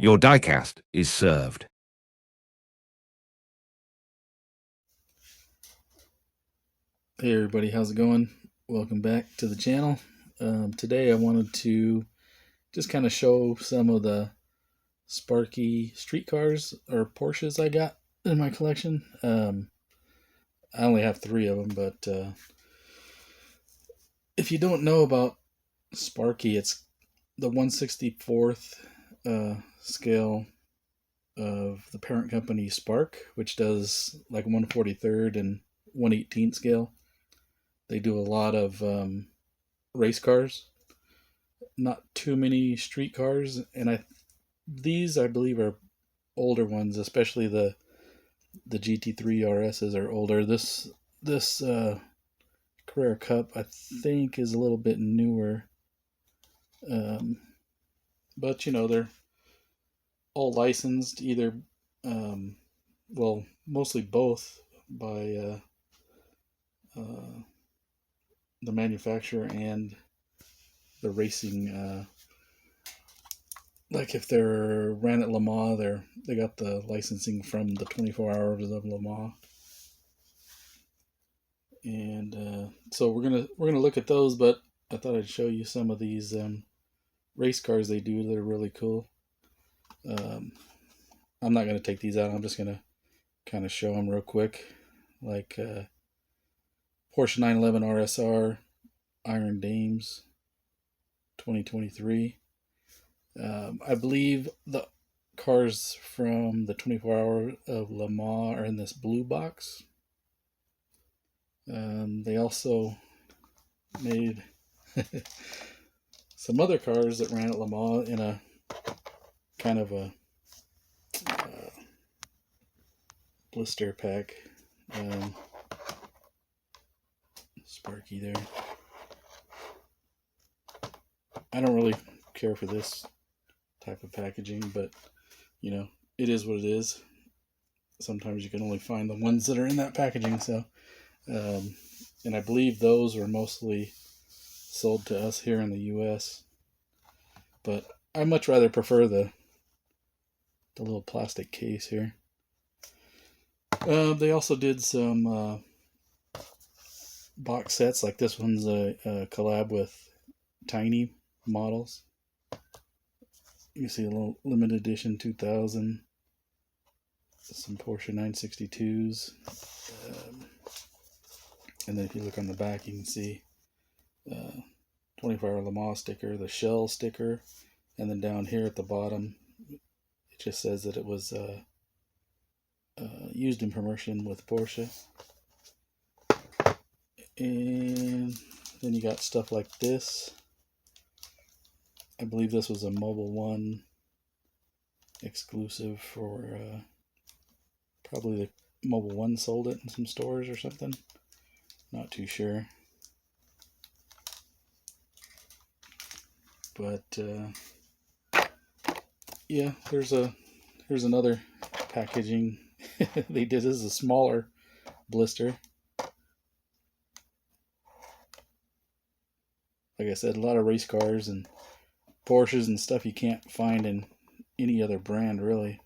Your diecast is served. Hey everybody, how's it going? Welcome back to the channel. Today I wanted to just kind of show some of the Sparky street cars or Porsches I got in my collection. I only have 3 of them, but if you don't know about Sparky, it's the 1/64th scale of the parent company Spark, which does like 1/43rd and 1/18th scale. They do a lot of race cars, not too many street cars, and these I believe are older ones, especially the GT3 RSs are older. This Carrera Cup I think is a little bit newer, um, but you know they're all licensed either, well, mostly both by uh, the manufacturer and the racing. Like if they're ran at Le Mans, they got the licensing from the 24 Hours of Le Mans, and so we're gonna look at those. But I thought I'd show you some of these race cars they do that are really cool. Um, I'm not gonna take these out. I'm just gonna kind of show them real quick, like Porsche 911 RSR Iron Dames 2023. I believe the cars from the 24 Hour of Le Mans are in this blue box. They also made some other cars that ran at Le Mans in a kind of a blister pack. Sparky there. I don't really care for this type of packaging, but you know, it is what it is. Sometimes you can only find the ones that are in that packaging. So, and I believe those were mostly sold to us here in the U.S. But I much rather prefer the little plastic case here. They also did some box sets, like this one's a collab with Tiny Models. You see a little limited edition 2000, some Porsche 962s, and then if you look on the back, you can see 24 Hour Le Mans sticker, the shell sticker, and then down here at the bottom, it just says that it was used in promotion with Porsche. And then you got stuff like this. I believe this was a Mobile One exclusive for probably the Mobile One sold it in some stores or something. Not too sure. But yeah, here's another packaging they did. This is a smaller blister. Like I said, a lot of race cars and Porsches and stuff you can't find in any other brand really.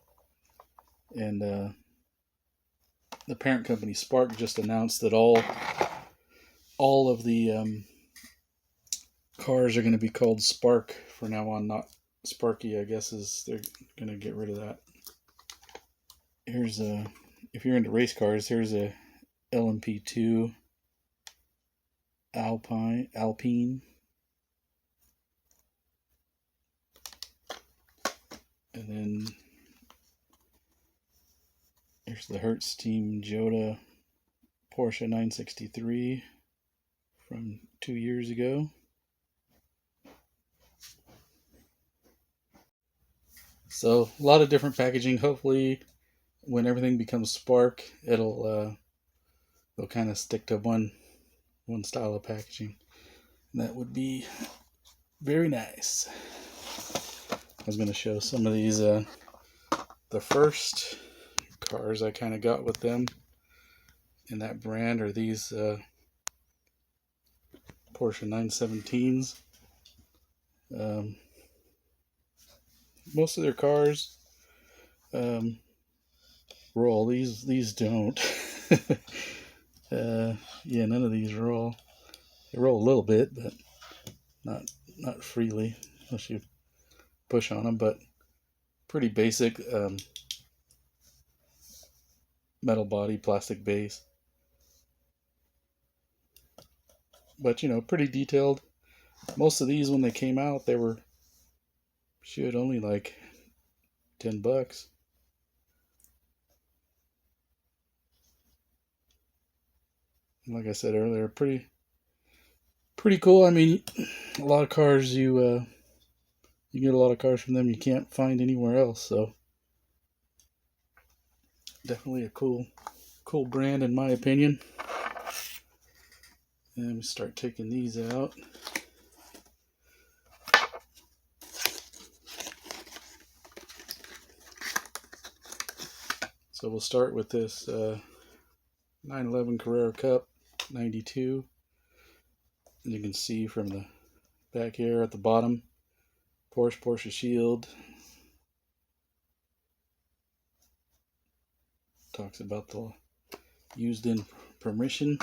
And the parent company Spark just announced that all of the cars are going to be called Spark from now on, not Sparky. I guess they're going to get rid of that. Here's if you're into race cars, here's a LMP2 Alpine. And then here's the Hertz Team Jota Porsche 963 from 2 years ago. So a lot of different packaging. Hopefully, when everything becomes Spark, they'll kind of stick to one style of packaging. And that would be very nice. I was going to show some of these. The first cars I kind of got with them in that brand are these Porsche 917s. Most of their cars roll. These don't. Yeah, none of these roll. They roll a little bit, but not freely unless you push on them. But pretty basic metal body, plastic base. But pretty detailed. Most of these when they came out, they were only like $10. Like I said earlier, pretty cool. I mean, a lot of cars you get a lot of cars from them you can't find anywhere else. So definitely a cool brand in my opinion. And we start taking these out. So we'll start with this 911 Carrera Cup 92. And you can see from the back here at the bottom, Porsche shield. Talks about the used in permission.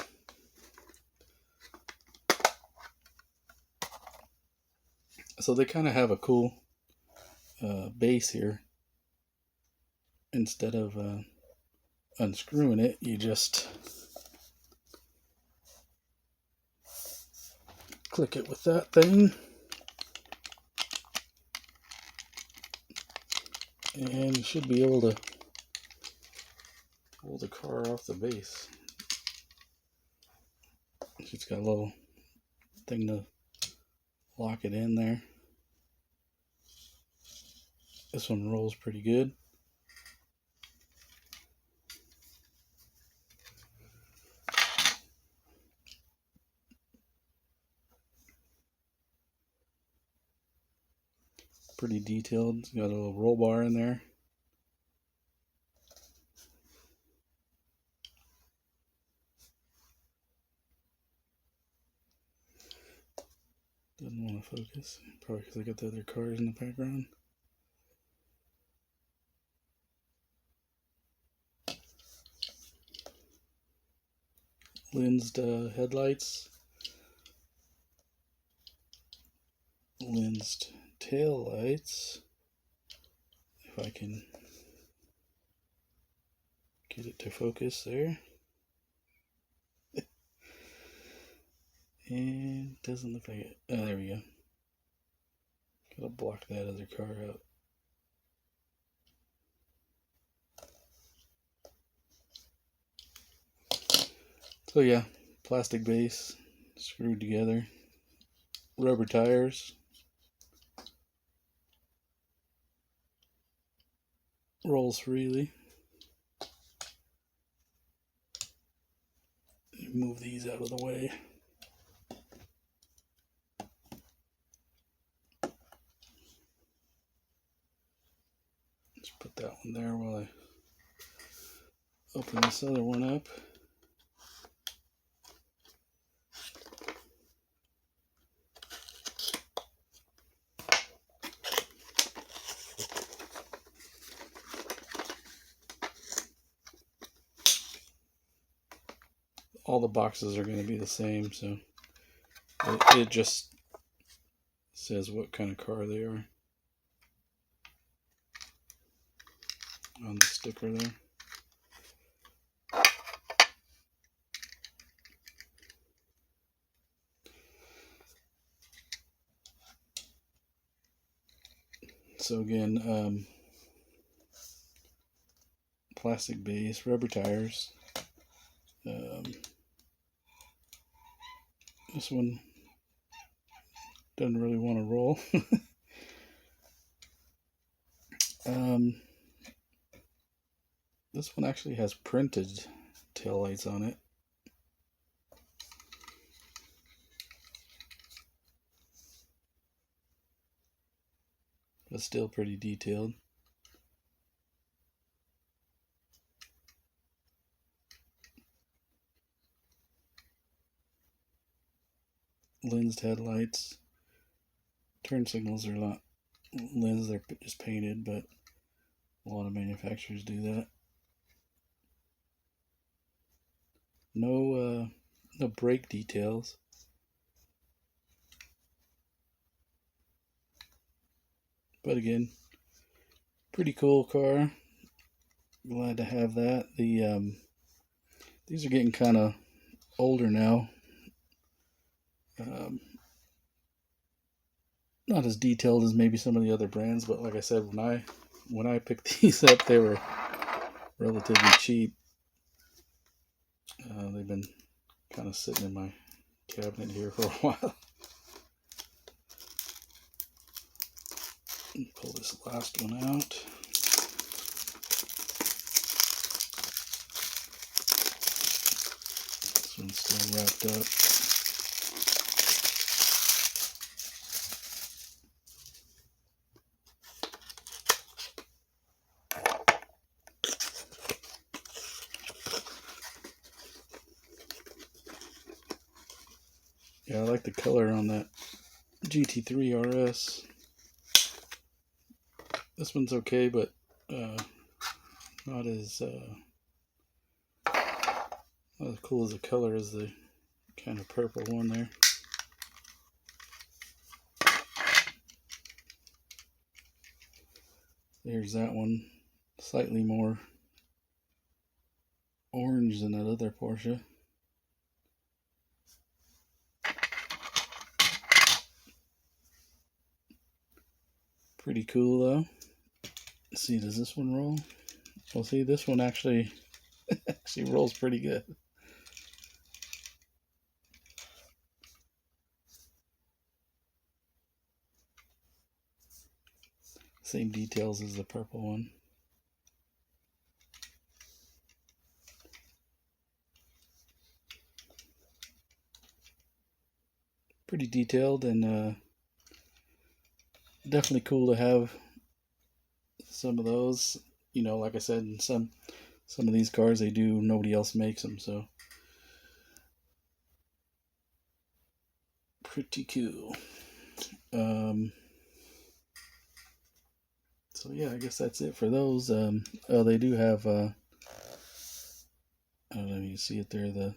So they kind of have a cool base here. Instead of unscrewing it, you just click it with that thing, and you should be able to pull the car off the base. It's got a little thing to lock it in there. This one rolls pretty good. Pretty detailed. It's got a little roll bar in there. Doesn't want to focus. Probably because I got the other cars in the background. Lensed headlights. Lensed tail lights. If I can get it to focus there. And doesn't look like it. Oh, there we go. Gotta block that other car out. So yeah, plastic base, screwed together. Rubber tires. Rolls freely. Move these out of the way. Just put that one there while I open this other one up. All the boxes are going to be the same, so it just says what kind of car they are on the sticker there. So again, plastic base, rubber tires. This one doesn't really want to roll. This one actually has printed taillights on it. But still pretty detailed. Lensed headlights. Turn signals are not lens, they're just painted, but a lot of manufacturers do that. No brake details. But again, pretty cool car. Glad to have that. These are getting kind of older now. Not as detailed as maybe some of the other brands, but like I said, when I picked these up, they were relatively cheap. They've been kind of sitting in my cabinet here for a while. Pull this last one out. This one's still wrapped up. Yeah, I like the color on that GT3 RS. This one's okay, but not as cool as the color as the kind of purple one there. There's that one, slightly more orange than that other Porsche. Pretty cool though. Let's see, does this one roll? Well, see, this one actually rolls pretty good. Same details as the purple one. Pretty detailed, and definitely cool to have some of those. You know, like I said, some of these cars they do, nobody else makes them, so pretty cool. So yeah, I guess that's it for those. Oh, they do have I don't know if you see it there, the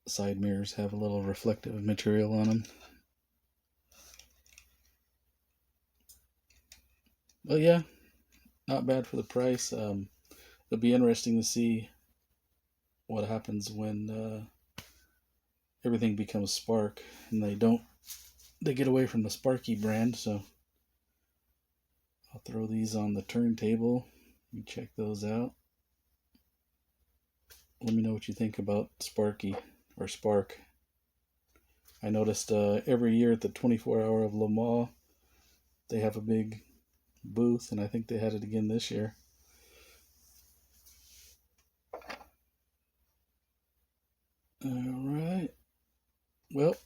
side mirrors have a little reflective material on them. But yeah, not bad for the price. It'll be interesting to see what happens when everything becomes Spark and they get away from the Sparky brand. So I'll throw these on the turntable. You check those out. Let me know what you think about Sparky or Spark. I noticed every year at the 24 Hour of Le Mans, they have a big booth, and I think they had it again this year. Alright. Well,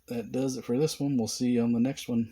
that does it for this one. We'll see you on the next one.